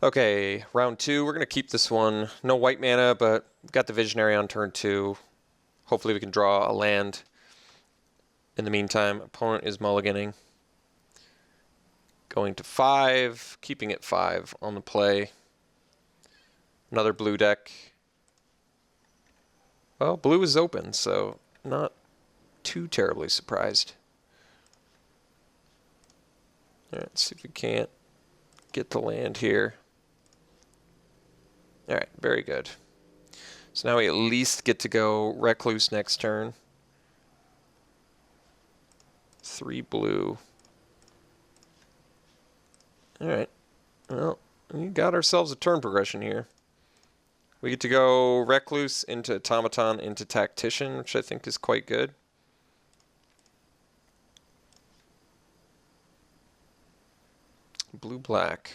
Okay, round 2. We're going to keep this one. No white mana, but we've got the Visionary on turn 2. Hopefully we can draw a land. In the meantime, opponent is mulliganing. Going to 5, keeping it 5 on the play. Another blue deck. Well, blue is open, so not too terribly surprised. All right, let's see if we can't get the land here. All right, very good. So now we at least get to go Recluse next turn. 3 blue. All right, well, we got ourselves a turn progression here. We get to go Recluse into Automaton into Tactician, which I think is quite good. Blue-black.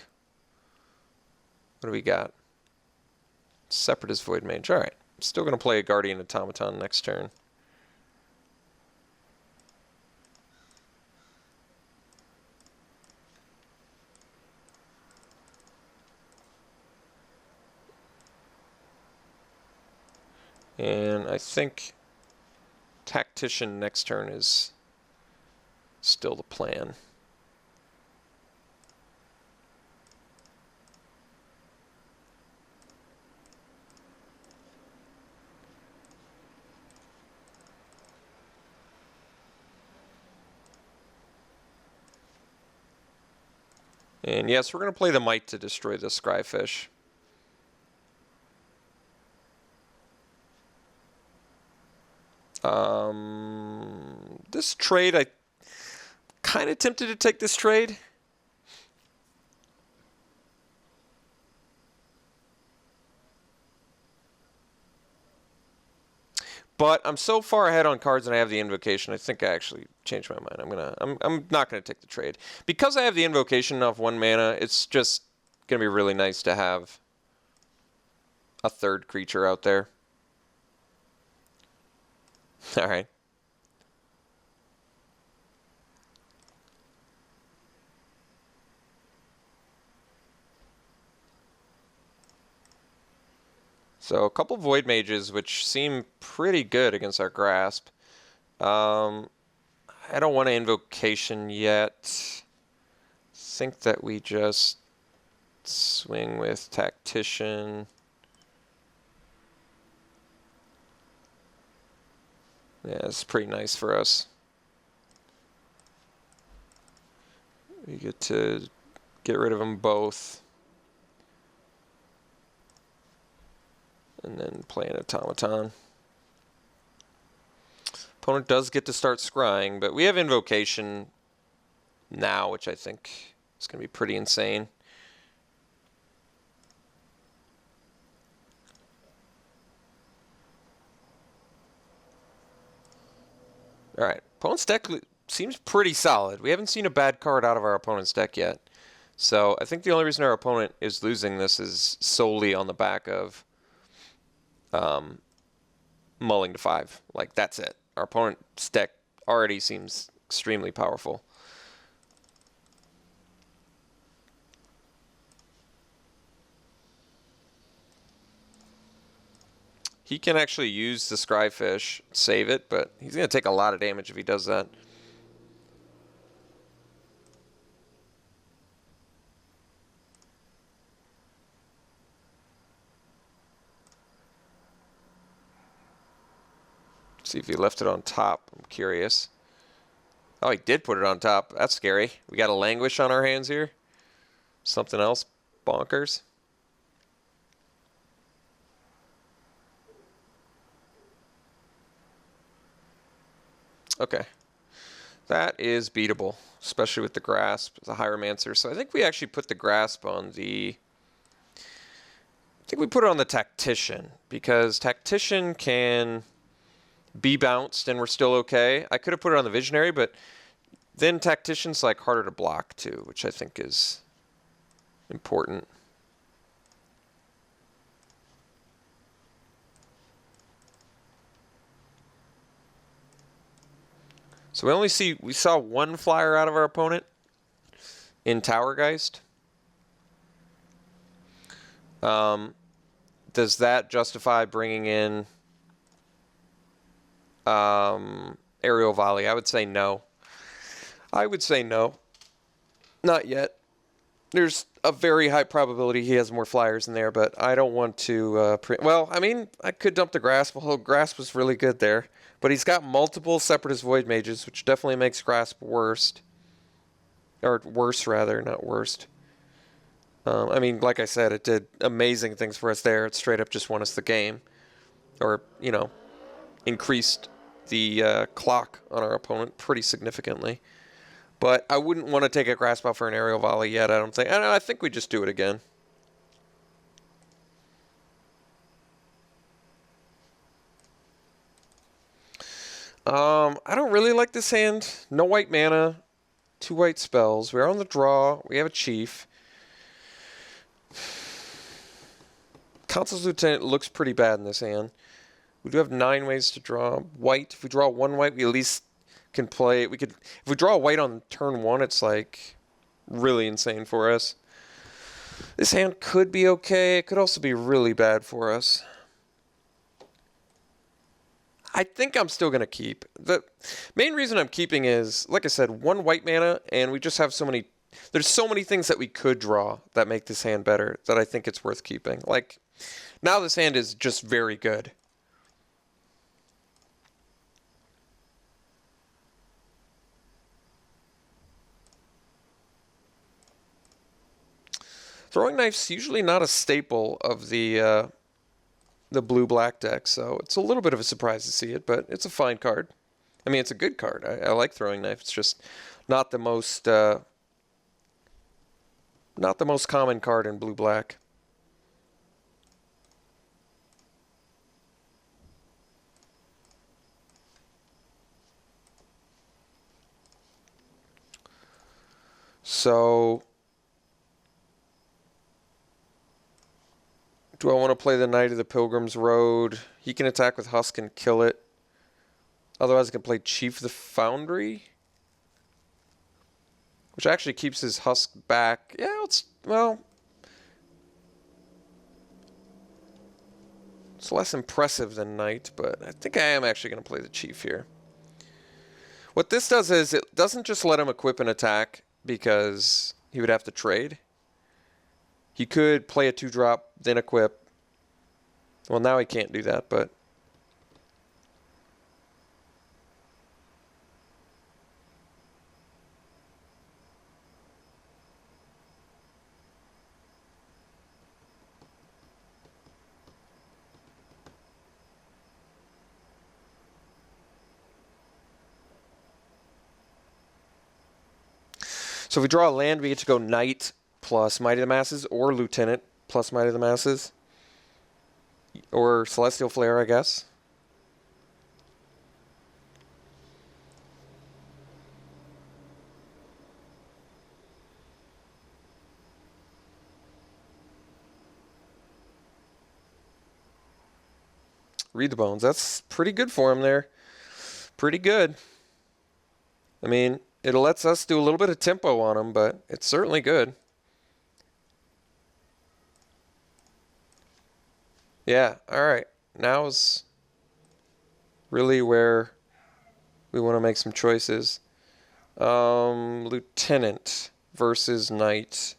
What do we got? Separatist Void Mage. All right. I'm still going to play a Guardian Automaton next turn. And I think Tactician next turn is still the plan. And yes, we're going to play the Might to destroy the Scryfish. This trade, I kind of tempted to take this trade. But I'm so far ahead on cards and I have the Invocation, I think I actually changed my mind. I'm not gonna take the trade. Because I have the Invocation off 1 mana, it's just gonna be really nice to have a 3rd creature out there. Alright. So a couple Void Mages, which seem pretty good against our Grasp. I don't want an Invocation yet. Think that we just swing with Tactician. Yeah, it's pretty nice for us. We get to get rid of them both. And then play an Automaton. Opponent does get to start scrying, but we have Invocation now, which I think is going to be pretty insane. Alright, opponent's deck seems pretty solid. We haven't seen a bad card out of our opponent's deck yet. So I think the only reason our opponent is losing this is solely on the back of mulling to 5. Like, that's it. Our opponent's deck already seems extremely powerful. He can actually use the Scryfish, save it, but he's going to take a lot of damage if he does that. See if he left it on top. I'm curious. Oh, he did put it on top. That's scary. We got a Languish on our hands here. Something else bonkers. Okay. That is beatable, especially with the Grasp. It's a Hieromancer. So I think we actually put the Grasp on the... I think we put it on the Tactician, because Tactician can be bounced and we're still okay. I could have put it on the Visionary, but then Tactician's like harder to block too, which I think is important. So we saw 1 flyer out of our opponent in Towergeist. Does that justify bringing in aerial volley? I would say no. I would say no. Not yet. There's a very high probability he has more flyers in there, but I don't want to... well, I mean, I could dump the Grasp. Although Grasp was really good there. But he's got multiple Separatist Void Mages, which definitely makes Grasp worst. Or worse, rather, not worst. I mean, like I said, it did amazing things for us there. It straight up just won us the game. Or, you know, increased the clock on our opponent pretty significantly. But I wouldn't want to take a Grasp out for an aerial volley yet, I don't think. I think we just do it again. I don't really like this hand. No white mana, 2 white spells. We're on the draw. We have a chief. Council's Lieutenant looks pretty bad in this hand. We do have 9 ways to draw white. If we draw 1 white, we at least can play. We could, if we draw a white on turn 1, it's like really insane for us. This hand could be okay. It could also be really bad for us. I think I'm still going to keep. The main reason I'm keeping is, like I said, 1 white mana, and we just have so many... There's so many things that we could draw that make this hand better that I think it's worth keeping. Like, now this hand is just very good. Throwing Knife's usually not a staple of the blue-black deck, so it's a little bit of a surprise to see it, but it's a fine card. I mean, it's a good card. I like Throwing Knife. It's just not the most common card in blue-black. So, do I want to play the Knight of the Pilgrim's Road? He can attack with Husk and kill it. Otherwise, I can play Chief the Foundry, which actually keeps his Husk back. Yeah, it's less impressive than Knight, but I think I am actually going to play the Chief here. What this does is it doesn't just let him equip an attack because he would have to trade. He could play a 2-drop, then equip. Well, now he can't do that, but... So if we draw a land, we get to go Knight plus Might of the Masses, or Lieutenant plus Might of the Masses. Or Celestial Flare, I guess. Read the Bones. That's pretty good for him there. Pretty good. I mean, it lets us do a little bit of tempo on him, but it's certainly good. Yeah, alright. Now is really where we want to make some choices. Lieutenant versus Knight.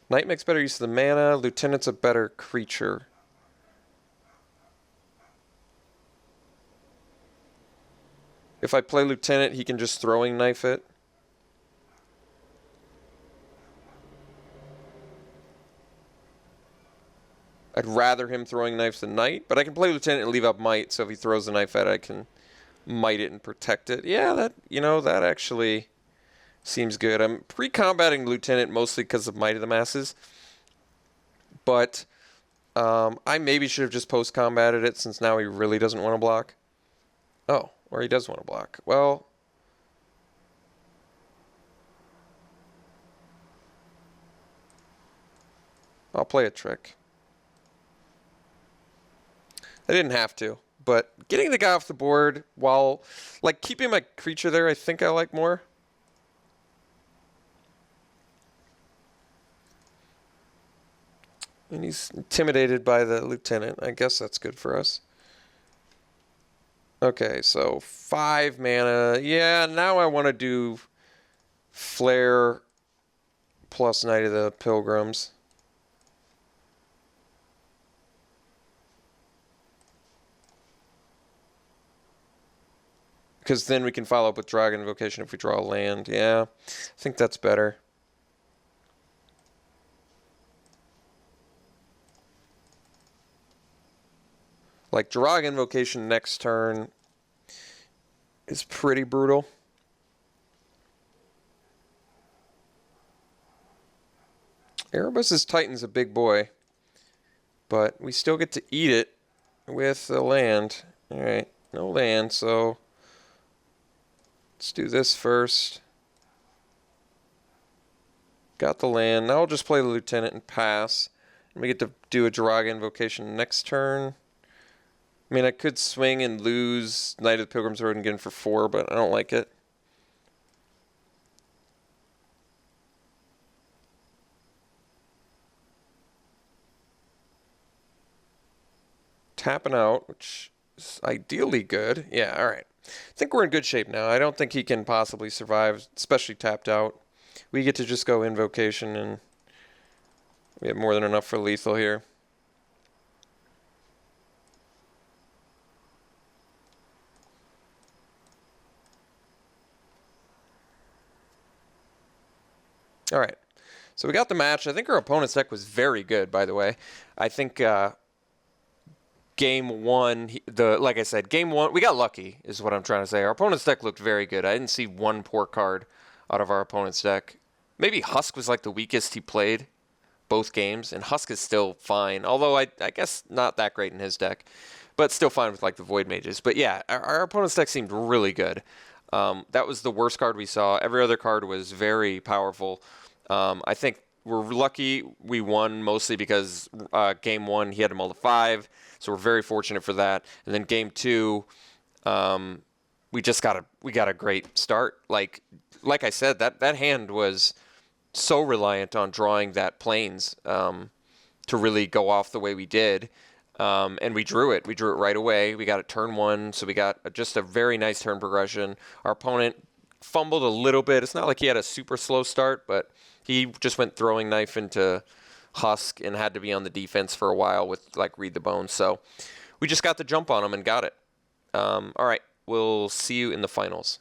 Knight makes better use of the mana. Lieutenant's a better creature. If I play Lieutenant, he can just Throwing Knife it. I'd rather him Throwing Knives than Knight, but I can play Lieutenant and leave out Might, so if he throws the knife at it, I can Might it and protect it. Yeah, that actually seems good. I'm pre-combating Lieutenant mostly because of Might of the Masses, but I maybe should have just post-combated it since now he really doesn't want to block. Oh, or he does want to block. Well, I'll play a trick. I didn't have to, but getting the guy off the board while, like, keeping my creature there, I think I like more. And he's intimidated by the lieutenant. I guess that's good for us. Okay, so 5 mana. Yeah, now I want to do Flare plus Knight of the Pilgrims. Because then we can follow up with Dragon Invocation if we draw a land. Yeah, I think that's better. Like, Dragon Invocation next turn is pretty brutal. Erebus's Titan's a big boy, but we still get to eat it with the land. Alright, no land, so let's do this first. Got the land. Now I'll just play the lieutenant and pass. And we get to do a Dragon Invocation next turn. I mean, I could swing and lose Knight of the Pilgrim's Road and get in for 4, but I don't like it. Tapping out, which is ideally good. Yeah, all right. I think we're in good shape now. I don't think he can possibly survive, especially tapped out. We get to just go Invocation, and we have more than enough for lethal here. All right, so we got the match. I think our opponent's deck was very good, by the way. I think game one, like I said, game one, we got lucky, is what I'm trying to say. Our opponent's deck looked very good. I didn't see one poor card out of our opponent's deck. Maybe Husk was like the weakest he played both games, and Husk is still fine, although I guess not that great in his deck, but still fine with like the Void Mages. But yeah, our opponent's deck seemed really good. That was the worst card we saw. Every other card was very powerful. I think we're lucky we won mostly because game one he had to mull to 5, so we're very fortunate for that. And then game 2, we got a great start. Like I said, that hand was so reliant on drawing that plains to really go off the way we did. And we drew it. We drew it right away. We got it turn 1, so we got just a very nice turn progression. Our opponent fumbled a little bit. It's not like he had a super slow start, but he just went throwing knife into Husk and had to be on the defense for a while with like Read the Bones. So we just got the jump on him and got it. All right, we'll see you in the finals.